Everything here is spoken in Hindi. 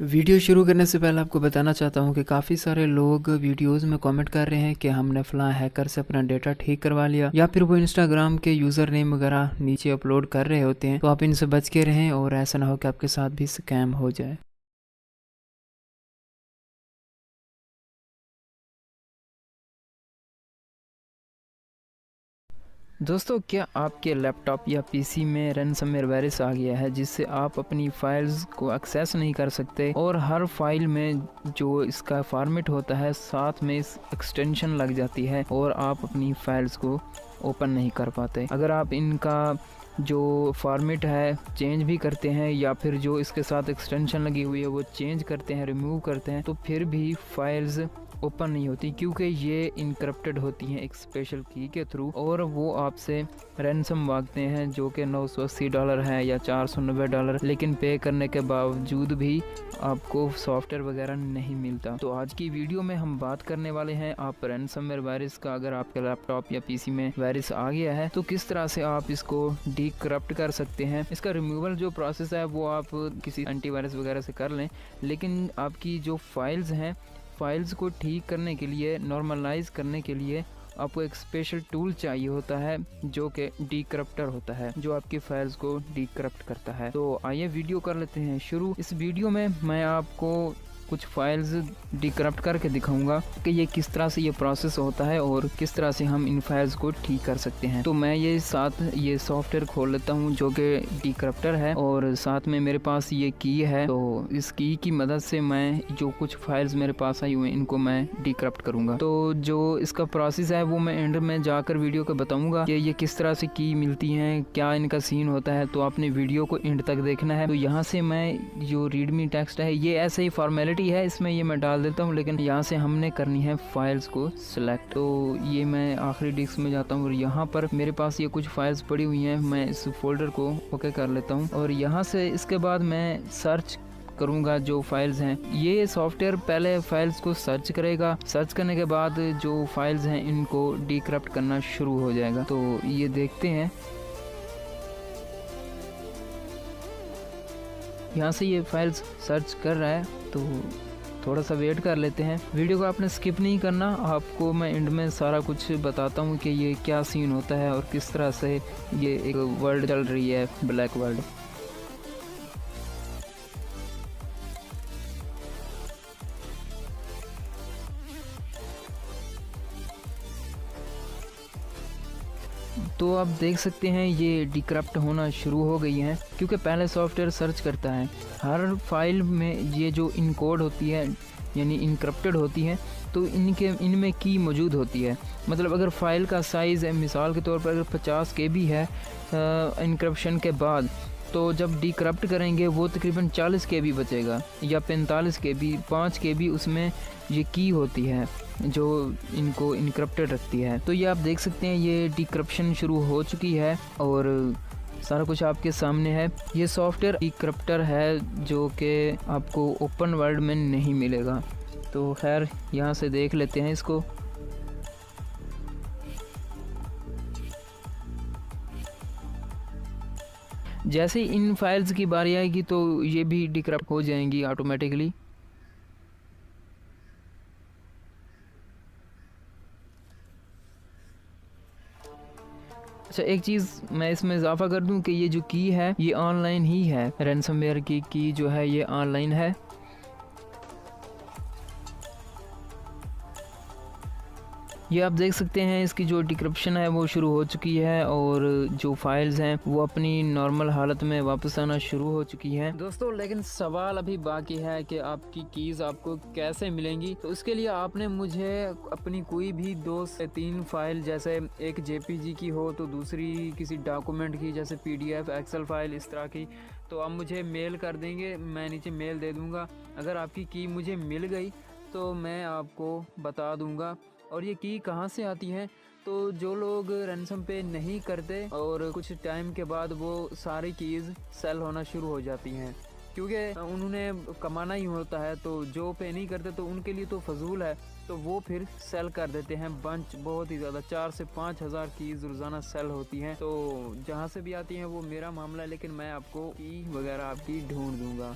वीडियो शुरू करने से पहले आपको बताना चाहता हूं कि काफ़ी सारे लोग वीडियोस में कमेंट कर रहे हैं कि हमने फ़लाँ हैकर से अपना डेटा ठीक करवा लिया, या फिर वो इंस्टाग्राम के यूज़र नेम वगैरह नीचे अपलोड कर रहे होते हैं। तो आप इनसे बच के रहें और ऐसा ना हो कि आपके साथ भी स्कैम हो जाए। दोस्तों, क्या आपके लैपटॉप या पीसी में रैनसमवेयर वायरस आ गया है जिससे आप अपनी फाइल्स को एक्सेस नहीं कर सकते और हर फाइल में जो इसका फॉर्मेट होता है साथ में इस एक्सटेंशन लग जाती है और आप अपनी फाइल्स को ओपन नहीं कर पाते। अगर आप इनका जो फॉर्मेट है चेंज भी करते हैं या फिर जो इसके साथ एक्सटेंशन लगी हुई है वो चेंज करते हैं, रिमूव करते हैं, तो फिर भी फाइल्स ओपन नहीं होती क्योंकि ये इनक्रप्टेड होती हैं एक स्पेशल की के थ्रू, और वो आपसे रैनसम मांगते हैं जो कि $980 है या $490, लेकिन पे करने के बावजूद भी आपको सॉफ्टवेयर वगैरह नहीं मिलता। तो आज की वीडियो में हम बात करने वाले हैं आप रैनसमवेयर वायरस का। अगर आपके लैपटॉप या पीसी में वायरस आ गया है तो किस तरह से आप इसको डीक्रप्ट कर सकते हैं। इसका रिमूवल जो प्रोसेस है वो आप किसी एंटीवायरस वगैरह से कर लें, लेकिन आपकी जो फाइल्स हैं फाइल्स को ठीक करने के लिए, नॉर्मलाइज करने के लिए आपको एक स्पेशल टूल चाहिए होता है जो कि डीक्रप्टर होता है, जो आपकी फाइल्स को डीक्रप्ट करता है। तो आइए वीडियो कर लेते हैं शुरू। इस वीडियो में मैं आपको कुछ फाइल्स डीक्रप्ट करके दिखाऊंगा कि ये किस तरह से ये प्रोसेस होता है और किस तरह से हम इन फाइल्स को ठीक कर सकते हैं। तो मैं ये सॉफ्टवेयर खोल लेता हूँ जो कि डीक्रप्टर है, और साथ में मेरे पास ये की है। तो इस की मदद से मैं जो कुछ फाइल्स मेरे पास आई हुई हैं इनको मैं डीक्रप्ट करूँगा। तो जो इसका प्रोसेस है वो मैं एंड में जाकर वीडियो को बताऊँगा कि ये किस तरह से की मिलती हैं, क्या इनका सीन होता है। तो आपने वीडियो को एंड तक देखना है। तो यहाँ से मैं जो रीडमी टेक्स्ट है ये ऐसे ही फॉर्मेलिटी है, इसमें ये मैं डाल देता हूँ, लेकिन यहाँ से हमने करनी है फाइल्स को सिलेक्ट। तो ये मैं आखिरी डिस्क में जाता हूँ और यहाँ पर मेरे पास ये कुछ फाइल्स पड़ी हुई हैं। मैं इस फोल्डर को ओके कर लेता हूँ और यहाँ से इसके बाद मैं सर्च करूँगा जो फाइल्स हैं। ये सॉफ्टवेयर पहले फाइल्स को सर्च करेगा, सर्च करने के बाद जो फाइल्स हैं इनको डीक्रप्ट करना शुरू हो जाएगा। तो ये देखते हैं, यहाँ से ये फाइल्स सर्च कर रहा है, तो थोड़ा सा वेट कर लेते हैं। वीडियो को आपने स्किप नहीं करना, आपको मैं एंड में सारा कुछ बताता हूँ कि ये क्या सीन होता है और किस तरह से ये एक वर्ल्ड चल रही है, ब्लैक वर्ल्ड। तो आप देख सकते हैं ये डीक्रप्ट होना शुरू हो गई है, क्योंकि पहले सॉफ्टवेयर सर्च करता है हर फाइल में ये जो इनकोड होती है यानी इनक्रप्टेड होती है, तो इनमें की मौजूद होती है। मतलब अगर फ़ाइल का साइज़ है मिसाल के तौर पर अगर 50 KB है इनक्रप्शन के बाद, तो जब डीक्रप्ट करेंगे वो तकरीबन 40 KB बचेगा या 45 KB, 5 KB उसमें ये की होती है जो इनको इनक्रप्टेड रखती है। तो ये आप देख सकते हैं ये डीक्रप्शन शुरू हो चुकी है और सारा कुछ आपके सामने है। ये सॉफ्टवेयर डीक्रप्टर है जो कि आपको ओपन वर्ल्ड में नहीं मिलेगा। तो खैर यहाँ से देख लेते हैं इसको। जैसे ही इन फाइल्स की बारी आएगी तो ये भी डीक्रप्ट हो जाएंगी ऑटोमेटिकली। अच्छा, एक चीज़ मैं इसमें इजाफा कर दूं कि ये जो की है ये ऑनलाइन ही है। रैनसमवेयर की जो है ये ऑनलाइन है। ये आप देख सकते हैं इसकी जो डिक्रिप्शन है वो शुरू हो चुकी है और जो फाइल्स हैं वो अपनी नॉर्मल हालत में वापस आना शुरू हो चुकी हैं। दोस्तों, लेकिन सवाल अभी बाकी है कि आपकी कीज़ आपको कैसे मिलेंगी। तो उसके लिए आपने मुझे अपनी कोई भी 2 से 3 फाइल, जैसे एक JPG की हो तो दूसरी किसी डॉक्यूमेंट की जैसे PDF, एक्सेल फाइल, इस तरह की, तो आप मुझे मेल कर देंगे, मैं नीचे मेल दे दूँगा। अगर आपकी की मुझे मिल गई तो मैं आपको बता दूँगा। और ये की कहाँ से आती है, तो जो लोग रैनसम पे नहीं करते और कुछ टाइम के बाद वो सारी कीज़ सेल होना शुरू हो जाती हैं, क्योंकि उन्होंने कमाना ही होता है। तो जो पे नहीं करते तो उनके लिए तो फजूल है, तो वो फिर सेल कर देते हैं बंच, बहुत ही ज़्यादा 4 से 5 हज़ार कीज़ रोज़ाना सेल होती हैं। तो जहाँ से भी आती हैं वो मेरा मामला है, लेकिन मैं आपको की वगैरह आपकी ढूंढ दूँगा।